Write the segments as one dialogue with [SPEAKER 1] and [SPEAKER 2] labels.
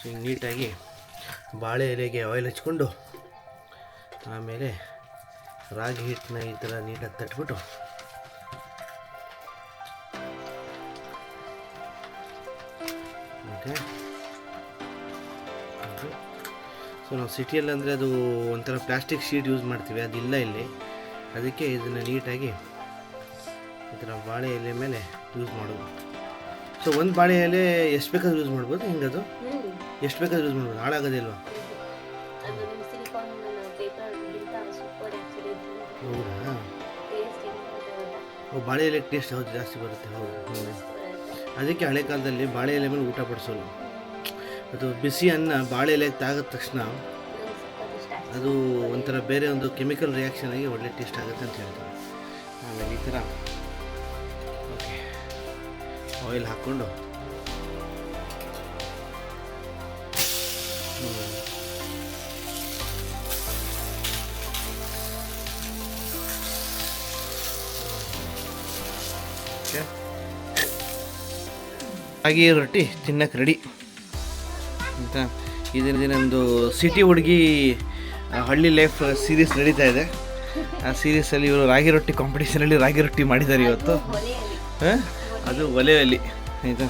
[SPEAKER 1] ಹಿಂಗೆ ನೀಟಾಗಿ ಬಾಳೆ ಎಲೆಗೆ ಆಯಿಲ್ ಹಚ್ಕೊಂಡು ಆಮೇಲೆ ರಾಗಿ ಹಿಟ್ಟನ್ನ ಈ ಥರ ನೀಟಾಗಿ ತಟ್ಬಿಟ್ಟು ಓಕೆ. ಸೊ ನಾವು ಸಿಟಿಯಲ್ಲಿ ಅಂದರೆ ಅದು ಒಂಥರ ಪ್ಲಾಸ್ಟಿಕ್ ಶೀಟ್ ಯೂಸ್ ಮಾಡ್ತೀವಿ, ಅದಿಲ್ಲ ಇಲ್ಲಿ. ಅದಕ್ಕೆ ಇದನ್ನು ನೀಟಾಗಿ ಈ ಥರ ಬಾಳೆ ಎಲೆ ಮೇಲೆ ಯೂಸ್ ಮಾಡೋದು. ಸೊ ಒಂದು ಬಾಳೆ ಎಲೆ ಎಷ್ಟು ಬೇಕಾದ್ರೂ ಯೂಸ್ ಮಾಡ್ಬೋದು, ಹಿಂಗದು ಎಷ್ಟು ಬೇಕಾದ್ರೂ ಯೂಸ್ ಮಾಡ್ಬೋದು, ಹಾಳಾಗೋದಿಲ್ವಾ? ಹೌದಾ? ಬಾಳೆ ಎಲೆ ಟೇಸ್ಟ್ ಹೌದು ಜಾಸ್ತಿ ಬರುತ್ತೆ. ಹೌದು, ಅದಕ್ಕೆ ಹಳೆ ಕಾಲದಲ್ಲಿ ಬಾಳೆ ಎಲೆ ಮೇಲೆ ಊಟ ಬಡಿಸೋದು. ಅದು ಬಿಸಿ ಅನ್ನ ಬಾಳೆ ಎಲೆಗೆ ತಾಗಿದ ತಕ್ಷಣ ಅದು ಒಂಥರ ಬೇರೆ ಒಂದು ಕೆಮಿಕಲ್ ರಿಯಾಕ್ಷನ್ ಆಗಿ ಒಳ್ಳೆ ಟೇಸ್ಟ್ ಆಗುತ್ತೆ ಅಂತ ಹೇಳ್ತಾರೆ. ಆಮೇಲೆ ಈ ಥರ ಓಕೆ ಆಯಿಲ್ ಹಾಕ್ಕೊಂಡು ರಾಗಿ ರೊಟ್ಟಿ ತಿನ್ನಕ್ಕೆ ರೆಡಿ ಅಂತ. ಇದೊಂದು ಸಿಟಿ ಹುಡುಗಿ ಹಳ್ಳಿ ಲೈಫ್ ಸೀರೀಸ್ ನಡೀತಾ ಇದೆ. ಆ ಸೀರೀಸಲ್ಲಿ ಇವರು ರಾಗಿ ರೊಟ್ಟಿ ಕಾಂಪಿಟೇಷನಲ್ಲಿ ರಾಗಿ ರೊಟ್ಟಿ ಮಾಡಿದ್ದಾರೆ ಇವತ್ತು. ಅದು ಒಲೆಯಲ್ಲಿ ಆಯಿತಾ.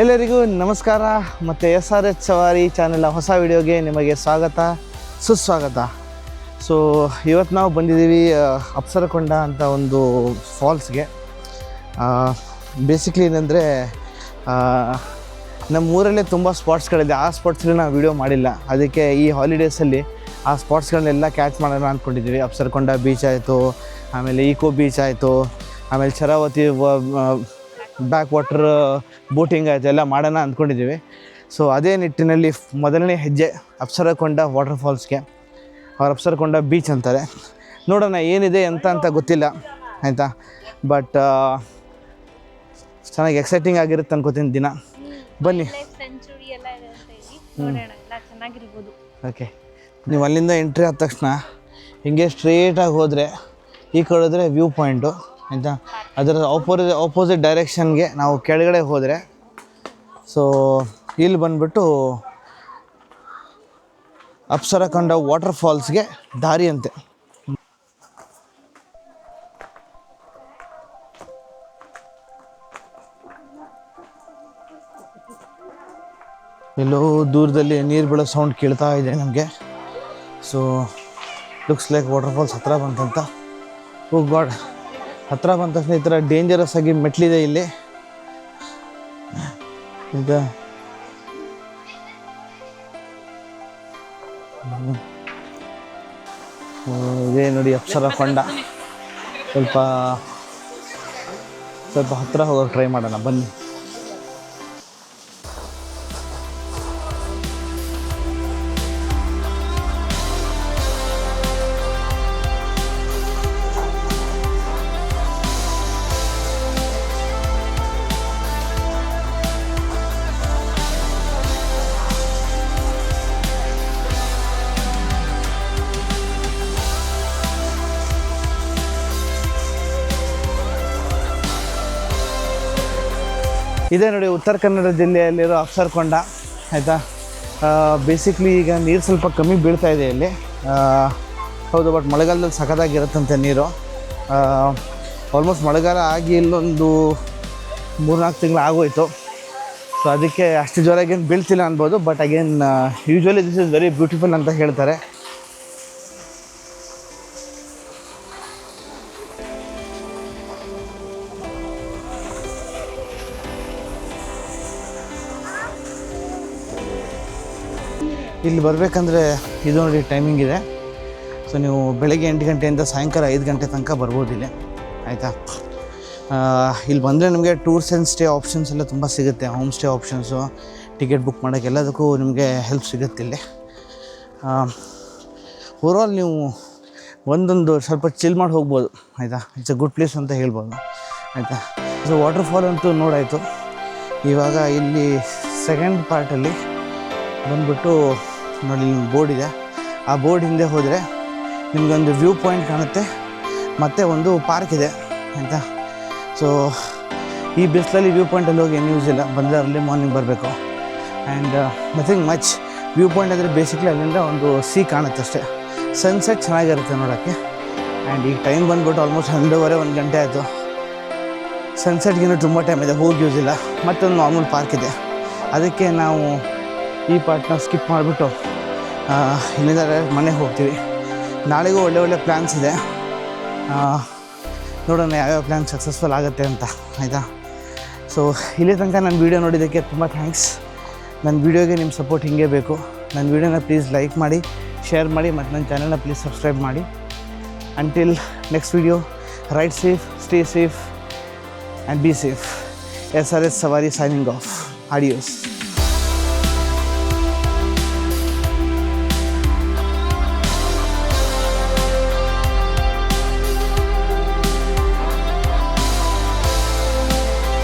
[SPEAKER 1] ಎಲ್ಲರಿಗೂ ನಮಸ್ಕಾರ. ಮತ್ತು SRH ಸವಾರಿ ಚಾನೆಲ್ನ ಹೊಸ ವಿಡಿಯೋಗೆ ನಿಮಗೆ ಸ್ವಾಗತ ಸುಸ್ವಾಗತ. ಸೊ ಇವತ್ತು ನಾವು ಬಂದಿದ್ದೀವಿ ಅಪ್ಸರಕೊಂಡ ಅಂತ ಒಂದು ಫಾಲ್ಸ್ಗೆ. ಬೇಸಿಕ್ಲಿ ಏನಂದರೆ ನಮ್ಮ ಊರಲ್ಲೇ ತುಂಬ ಸ್ಪಾಟ್ಸ್ಗಳಿದೆ. ಆ ಸ್ಪಾಟ್ಸ್ಗಳನ್ನ ನಾವು ವೀಡಿಯೋ ಮಾಡಿಲ್ಲ. ಅದಕ್ಕೆ ಈ ಹಾಲಿಡೇಸಲ್ಲಿ ಆ ಸ್ಪಾಟ್ಸ್ಗಳನ್ನೆಲ್ಲ ಕ್ಯಾಚ್ ಮಾಡೋಣ ಅಂದ್ಕೊಂಡಿದ್ದೀವಿ. ಅಪ್ಸರಕೊಂಡ ಬೀಚ್ ಆಯಿತು, ಆಮೇಲೆ ಈಕೋ ಬೀಚ್ ಆಯಿತು, ಆಮೇಲೆ ಶರಾವತಿ ಬ್ಯಾಕ್ ವಾಟರ್ ಬೋಟಿಂಗ್ ಆಯಿತು, ಎಲ್ಲ ಮಾಡೋಣ ಅಂದ್ಕೊಂಡಿದ್ದೀವಿ. ಸೊ ಅದೇ ನಿಟ್ಟಿನಲ್ಲಿ ಮೊದಲನೇ ಹೆಜ್ಜೆ ಅಪ್ಸರಕೊಂಡ ವಾಟರ್ ಫಾಲ್ಸ್ಗೆ, ಅವ್ರು ಅಪ್ಸರಕೊಂಡ ಬೀಚ್ ಅಂತಾರೆ. ನೋಡೋಣ ಏನಿದೆ ಅಂತ ಗೊತ್ತಿಲ್ಲ ಆಯಿತಾ. ಬಟ್ ಚೆನ್ನಾಗಿ ಎಕ್ಸೈಟಿಂಗ್ ಆಗಿರುತ್ತೆ ಅನ್ಕೋತೀನಿ ದಿನ. ಬನ್ನಿ. ಓಕೆ, ನೀವು ಅಲ್ಲಿಂದ ಎಂಟ್ರಿ ಆದ ತಕ್ಷಣ ಹಿಂಗೆ ಸ್ಟ್ರೇಟಾಗಿ ಹೋದರೆ ಈ ಕಡೆ ಹೋದರೆ ವ್ಯೂ ಪಾಯಿಂಟು ಆಯಿತಾ. ಅದರ ಆಪೋಸಿಟ್ ಡೈರೆಕ್ಷನ್ಗೆ ನಾವು ಕೆಳಗಡೆ ಹೋದರೆ ಸೊ ಇಲ್ಲಿ ಬಂದುಬಿಟ್ಟು ಅಪ್ಸರಕೊಂಡ ವಾಟರ್ ಫಾಲ್ಸ್ಗೆ ದಾರಿ ಅಂತೆ. ಎಲ್ಲೋ ದೂರದಲ್ಲಿ ನೀರು ಬೀಳೋ ಸೌಂಡ್ ಕೇಳ್ತಾ ಇದೆ ನಮಗೆ. So looks like waterfalls ಹತ್ರ ಬಂತಂತ. ಓ ಗಾಡ್, ಹತ್ರ ಬಂದ ತಕ್ಷಣ ಈ ಥರ ಡೇಂಜರಸ್ ಆಗಿ ಮೆಟ್ಲಿದೆ ಇಲ್ಲಿ. ಈಗ ಇದೇ ನೋಡಿ ಅಪ್ಸರಕೊಂಡ. ಸ್ವಲ್ಪ ಹತ್ತಿರ ಹೋಗೋಕೆ ಟ್ರೈ ಮಾಡೋಣ ಬನ್ನಿ. ಇದೇ ನೋಡಿ ಉತ್ತರ ಕನ್ನಡ ಜಿಲ್ಲೆಯಲ್ಲಿರೋ ಅಪ್ಸರಕೊಂಡ ಆಯಿತಾ. ಬೇಸಿಕ್ಲಿ ಈಗ ನೀರು ಸ್ವಲ್ಪ ಕಮ್ಮಿ ಬೀಳ್ತಾ ಇದೆ ಇಲ್ಲಿ. ಹೌದು, ಬಟ್ ಮಳೆಗಾಲದಲ್ಲಿ ಸಖತ್ತಾಗಿರುತ್ತಂತೆ ನೀರು. ಆಲ್ಮೋಸ್ಟ್ ಮಳೆಗಾಲ ಆಗಿ ಇಲ್ಲೊಂದು 3-4 ತಿಂಗಳು ಆಗೋಯ್ತು. ಸೊ ಅದಕ್ಕೆ ಅಷ್ಟು ಜೋರಾಗಿ ಏನು ಬೀಳ್ತಿಲ್ಲ ಅನ್ಬೋದು. But again usually this is very beautiful ಅಂತ ಹೇಳ್ತಾರೆ. ಇಲ್ಲಿ ಬರಬೇಕಂದ್ರೆ ಇದು ನೋಡಿ ಟೈಮಿಂಗ್ ಇದೆ. ಸೊ ನೀವು ಬೆಳಗ್ಗೆ 8 ಗಂಟೆಯಿಂದ ಸಾಯಂಕಾಲ 5 ಗಂಟೆ ತನಕ ಬರ್ಬೋದು ಇಲ್ಲಿ, ಆಯಿತಾ. ಇಲ್ಲಿ ಬಂದರೆ ನಿಮಗೆ ಟೂರ್ಸ್ ಆ್ಯಂಡ್ ಸ್ಟೇ ಆಪ್ಷನ್ಸ್ ಎಲ್ಲ ತುಂಬ ಸಿಗುತ್ತೆ. Home stay options, ticket book ಮಾಡೋಕ್ಕೆ ಎಲ್ಲದಕ್ಕೂ ನಿಮಗೆ ಹೆಲ್ಪ್ ಸಿಗುತ್ತೆ ಇಲ್ಲಿ. ಓವರಾಲ್ ನೀವು ಒಂದೊಂದು ಸ್ವಲ್ಪ ಚಿಲ್ ಮಾಡಿ ಹೋಗ್ಬೋದು, ಆಯಿತಾ. ಇಟ್ಸ್ ಅ ಗುಡ್ ಪ್ಲೇಸ್ ಅಂತ ಹೇಳ್ಬೋದು, ಆಯಿತಾ. ಸೊ ವಾಟರ್ ಫಾಲ್ ಅಂತೂ ನೋಡಾಯಿತು. ಇವಾಗ ಇಲ್ಲಿ ಸೆಕೆಂಡ್ ಪಾರ್ಟಲ್ಲಿ ಬಂದ್ಬಿಟ್ಟು ನೋಡಿ ನಿಮ್ಗೆ ಬೋರ್ಡ್ ಇದೆ. ಆ ಬೋರ್ಡ್ ಹಿಂದೆ ಹೋದರೆ ನಿಮಗೊಂದು ವ್ಯೂ ಪಾಯಿಂಟ್ ಕಾಣುತ್ತೆ, ಮತ್ತು ಒಂದು ಪಾರ್ಕ್ ಇದೆ, ಆಯಿತಾ. ಸೊ ಈ ಬಿಸಿಲಲ್ಲಿ ವ್ಯೂ ಪಾಯಿಂಟಲ್ಲಿ ಹೋಗಿ ಏನು ಯೂಸ್ ಇಲ್ಲ, ಬಂದರೆ ಅರ್ಲಿ ಮಾರ್ನಿಂಗ್ ಬರಬೇಕು. And nothing much. View point ಅಂದರೆ ಬೇಸಿಕ್ಲಿ ಅಲ್ಲಿಂದ ಒಂದು ಸಿ ಕಾಣುತ್ತೆ ಅಷ್ಟೇ. ಸನ್ಸೆಟ್ ಚೆನ್ನಾಗಿರುತ್ತೆ ನೋಡೋಕ್ಕೆ. ಆ್ಯಂಡ್ ಈಗ ಟೈಮ್ ಬಂದ್ಬಿಟ್ಟು ಆಲ್ಮೋಸ್ಟ್ 12:30 1 ಗಂಟೆ ಆಯಿತು. ಸನ್ಸೆಟ್ಗಿನ್ನೂ ತುಂಬ ಟೈಮ್ ಇದೆ, ಹೋಗಿ ಯೂಸ್ ಇಲ್ಲ. ಮತ್ತೊಂದು ನಾರ್ಮಲ್ ಪಾರ್ಕ್ ಇದೆ, ಅದಕ್ಕೆ ನಾವು ಈ ಪಾರ್ಟ್ನ ಸ್ಕಿಪ್ ಮಾಡಿಬಿಟ್ಟು ಇಲ್ಲಿಂದ ಮನೆಗೆ ಹೋಗ್ತೀವಿ. ನಾಳೆಗೂ ಒಳ್ಳೆ ಪ್ಲ್ಯಾನ್ಸ್ ಇದೆ, ನೋಡೋಣ ಯಾವ್ಯಾವ ಪ್ಲ್ಯಾನ್ ಸಕ್ಸಸ್ಫುಲ್ ಆಗುತ್ತೆ ಅಂತ, ಆಯಿತಾ. ಸೊ ಇಲ್ಲಿ ತನಕ ನನ್ನ ವೀಡಿಯೋ ನೋಡಿದ್ದಕ್ಕೆ ತುಂಬ ಥ್ಯಾಂಕ್ಸ್. ನನ್ನ ವೀಡಿಯೋಗೆ ನಿಮ್ಮ ಸಪೋರ್ಟ್ ಹೀಗೆ ಬೇಕು. ನನ್ನ ವೀಡಿಯೋನ ಪ್ಲೀಸ್ ಲೈಕ್ ಮಾಡಿ, ಶೇರ್ ಮಾಡಿ, ಮತ್ತು ನನ್ನ ಚಾನಲ್ನ ಪ್ಲೀಸ್ ಸಬ್ಸ್ಕ್ರೈಬ್ ಮಾಡಿ. Until next video, ride safe, stay safe and be safe. SRS Savari signing off. Adios.